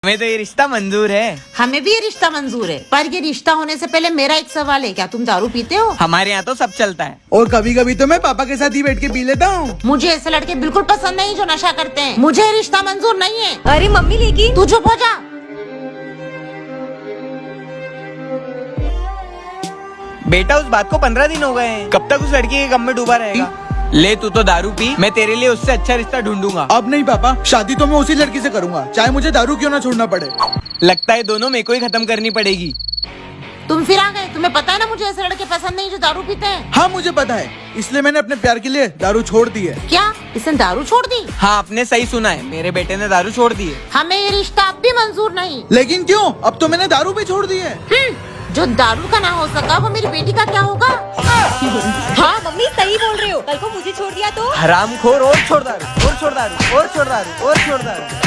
हमें तो ये रिश्ता मंजूर है। हमें भी ये रिश्ता मंजूर है, पर ये रिश्ता होने से पहले मेरा एक सवाल है, क्या तुम दारू पीते हो? हमारे यहाँ तो सब चलता है। और कभी कभी तो मैं पापा के साथ ही बैठ के पी लेता हूँ। मुझे ऐसे लड़के बिल्कुल पसंद नहीं जो नशा करते हैं। मुझे रिश्ता मंजूर नहीं है। अरे मम्मी लेकिन तू चुप हो जा। बेटा उस बात को 15 दिन हो गए हैं, कब तक उस लड़की के गम में डूबा रहेगा? ले तू तो दारू पी, मैं तेरे लिए उससे अच्छा रिश्ता ढूंढूंगा। अब नहीं पापा, शादी तो मैं उसी लड़की से करूंगा, चाहे मुझे दारू क्यों ना छोड़ना पड़े। लगता है दोनों मेरे को ही खत्म करनी पड़ेगी। तुम फिर आ गए। तुम्हें पता है ना मुझे ऐसे लड़के पसंद नहीं जो दारू पीते हैं। हाँ मुझे पता है, इसलिए मैंने अपने प्यार के लिए दारू छोड़ दी है। क्या इसने दारू छोड़ दी? हाँ आपने सही सुना है, मेरे बेटे ने दारू छोड़ दी है। हमें ये रिश्ता अब भी मंजूर नहीं। लेकिन क्यों? अब तो मैंने दारू भी छोड़ दी है। जो दारू का ना हो सका वो मेरी बेटी का क्या होगा? हाँ मम्मी सही बोल रहे हो, कल को मुझे छोड़ दिया तो? हरामखोर, और छोड़ दारू, और छोड़ दारू, और छोड़ दारू, और छोड़ दारू।